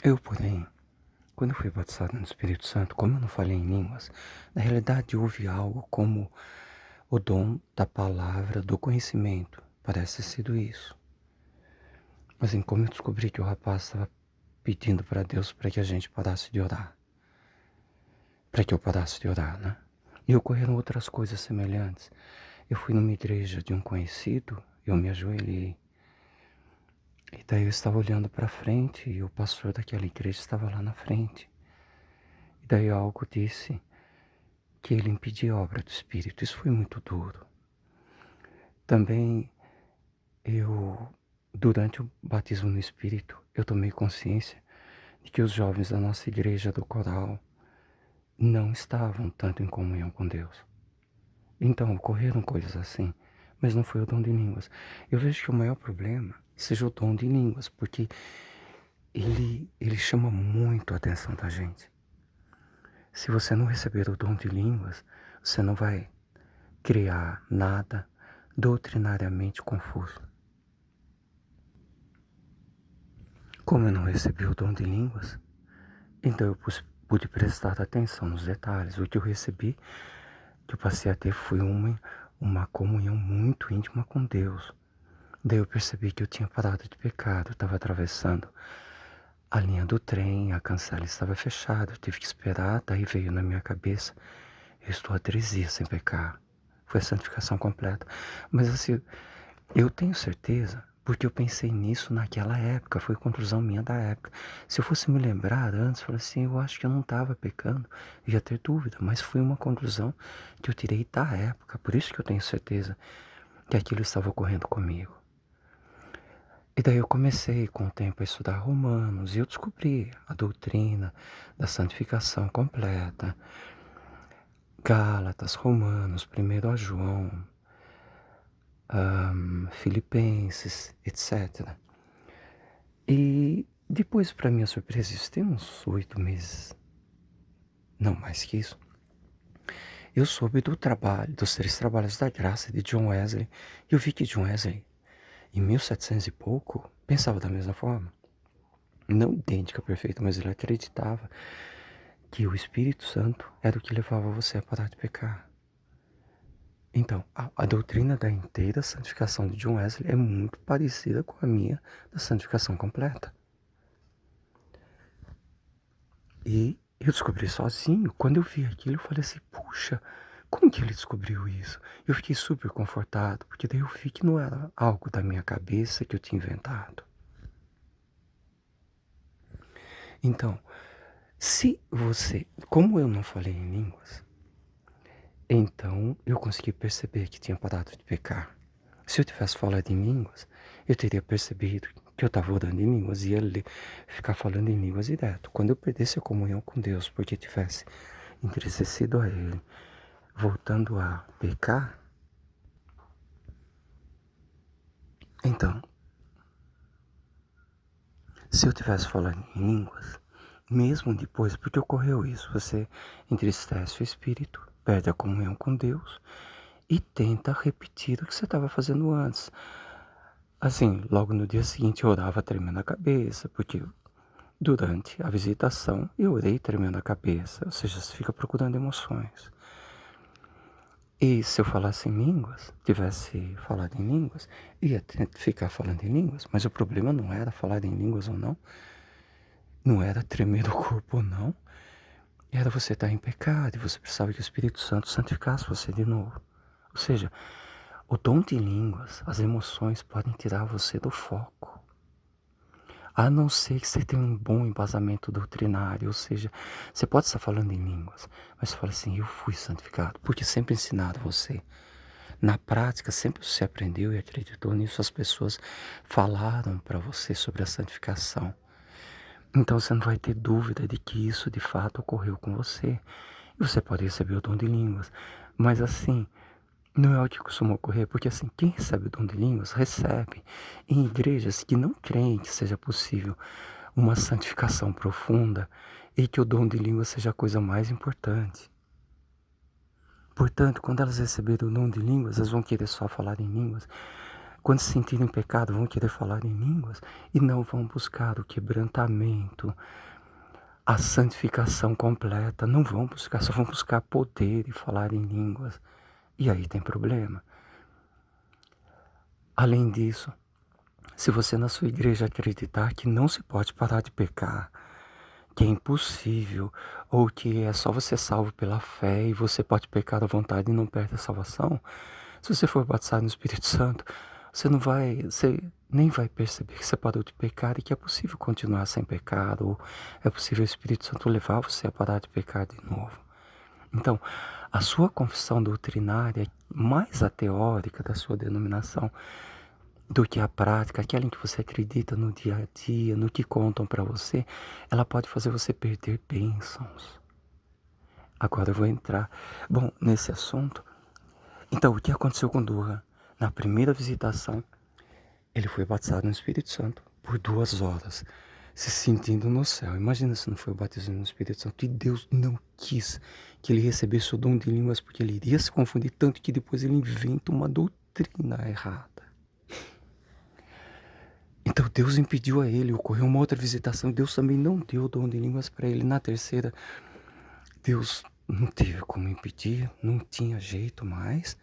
Eu, porém, quando eu fui batizado no Espírito Santo, como eu não falei em línguas, na realidade houve algo como o dom da palavra, do conhecimento. Parece ter sido isso. Mas assim, como eu descobri que o rapaz estava pedindo para Deus para que a gente parasse de orar. Para que eu parasse de orar, né? E ocorreram outras coisas semelhantes. Eu fui numa igreja de um conhecido, eu me ajoelhei. E daí eu estava olhando para frente e o pastor daquela igreja estava lá na frente. E daí algo disse que ele impedia a obra do Espírito. Isso foi muito duro. Também durante o batismo no Espírito, eu tomei consciência de que os jovens da nossa igreja do coral não estavam tanto em comunhão com Deus. Então, ocorreram coisas assim, mas não foi o dom de línguas. Eu vejo que o maior problema seja o dom de línguas, porque ele chama muito a atenção da gente. Se você não receber o dom de línguas, você não vai criar nada doutrinariamente confuso. Como eu não recebi o dom de línguas, então eu pude prestar atenção nos detalhes. O que eu recebi, que eu passei a ter, foi uma comunhão muito íntima com Deus. Daí eu percebi que eu tinha parado de pecar, eu estava atravessando a linha do trem, a cancela estava fechada, eu tive que esperar, daí veio na minha cabeça, eu estou há 3 dias sem pecar. Foi a santificação completa. Mas assim, eu tenho certeza, porque eu pensei nisso naquela época, foi conclusão minha da época. Se eu fosse me lembrar antes, eu falei assim, eu acho que eu não estava pecando, eu ia ter dúvida, mas foi uma conclusão que eu tirei da época, por isso que eu tenho certeza que aquilo estava ocorrendo comigo. E daí eu comecei com o tempo a estudar Romanos e eu descobri a doutrina da santificação completa, Gálatas, Romanos, 1 João, Filipenses, etc. E depois, para minha surpresa, isso tem uns 8 meses, não mais que isso, eu soube do trabalho, dos 3 trabalhos da graça de John Wesley. E eu vi que John Wesley, em 1700 e pouco, pensava da mesma forma. Não idêntica, perfeita, mas ele acreditava que o Espírito Santo era o que levava você a parar de pecar. Então, a doutrina da inteira santificação de John Wesley é muito parecida com a minha da santificação completa. E eu descobri sozinho. Quando eu vi aquilo, eu falei assim, puxa, como que ele descobriu isso? Eu fiquei super confortado, porque daí eu vi que não era algo da minha cabeça que eu tinha inventado. Então, se você, como eu não falei em línguas, então eu consegui perceber que tinha parado de pecar. Se eu tivesse falado em línguas, eu teria percebido que eu estava orando em línguas e ia ficar falando em línguas direto. Quando eu perdesse a comunhão com Deus, porque tivesse entristecido a Ele, voltando a pecar, então, se eu tivesse falando em línguas, mesmo depois, porque ocorreu isso, você entristece o espírito, perde a comunhão com Deus e tenta repetir o que você estava fazendo antes. Assim, logo no dia seguinte eu orava tremendo a cabeça, porque durante a visitação eu orei tremendo a cabeça, ou seja, você fica procurando emoções. E se eu falasse em línguas, tivesse falado em línguas, ia ficar falando em línguas, mas o problema não era falar em línguas ou não, não era tremer o corpo ou não, era você estar em pecado e você precisava que o Espírito Santo santificasse você de novo. Ou seja, o dom de línguas, as emoções podem tirar você do foco. A não ser que você tenha um bom embasamento doutrinário, ou seja, você pode estar falando em línguas, mas você fala assim, eu fui santificado, porque sempre ensinaram você. Na prática, sempre você aprendeu e acreditou nisso, as pessoas falaram para você sobre a santificação. Então você não vai ter dúvida de que isso de fato ocorreu com você. E você pode receber o dom de línguas, mas assim, não é o que costuma ocorrer, porque assim, quem recebe o dom de línguas, recebe em igrejas que não creem que seja possível uma santificação profunda e que o dom de línguas seja a coisa mais importante. Portanto, quando elas receberem o dom de línguas, elas vão querer só falar em línguas, Quando se sentirem pecado, vão querer falar em línguas e não vão buscar o quebrantamento, a santificação completa. Não vão buscar, só vão buscar poder e falar em línguas. E aí tem problema. Além disso, se você na sua igreja acreditar que não se pode parar de pecar, que é impossível, ou que é só você salvo pela fé e você pode pecar à vontade e não perde a salvação, se você for batizado no Espírito Santo, você nem vai perceber que você parou de pecar e que é possível continuar sem pecado, ou é possível o Espírito Santo levar você a parar de pecar de novo. Então, a sua confissão doutrinária, mais a teórica da sua denominação, do que a prática, aquela em que você acredita no dia a dia, no que contam para você, ela pode fazer você perder bênçãos. Agora eu vou entrar, nesse assunto. Então, o que aconteceu com Durham? Na primeira visitação, ele foi batizado no Espírito Santo por 2 horas, se sentindo no céu. Imagina se não foi batizado no Espírito Santo e Deus não quis que ele recebesse o dom de línguas, porque ele iria se confundir tanto que depois ele inventa uma doutrina errada. Então Deus impediu a ele, ocorreu uma outra visitação, Deus também não deu o dom de línguas para ele. Na terceira, Deus não teve como impedir, não tinha jeito mais.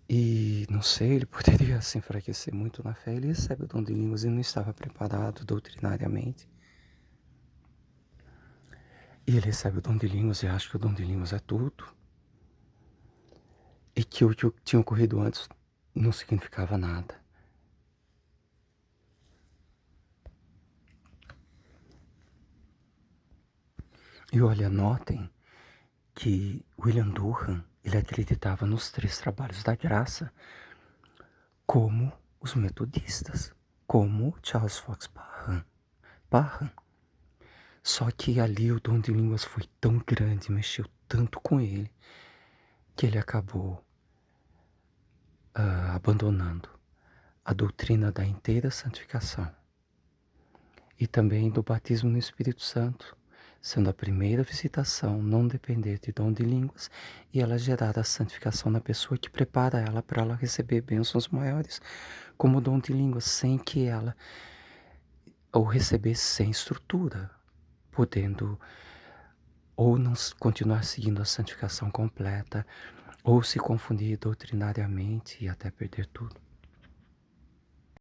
E não sei, ele poderia se enfraquecer muito na fé, ele recebe o dom de línguas e não estava preparado doutrinariamente. E ele recebe o dom de línguas e acha que o dom de línguas é tudo. E que o que tinha ocorrido antes não significava nada. E olha, notem que William Durham, ele acreditava nos 3 trabalhos da graça, como os metodistas, como Charles Fox Parham. Só que ali o dom de línguas foi tão grande, mexeu tanto com ele, que ele acabou abandonando a doutrina da inteira santificação e também do batismo no Espírito Santo, sendo a primeira visitação não depender de dom de línguas e ela gerar a santificação na pessoa que prepara ela para ela receber bênçãos maiores, como o dom de línguas, sem que ela ou receber sem estrutura, podendo ou não continuar seguindo a santificação completa, ou se confundir doutrinariamente e até perder tudo.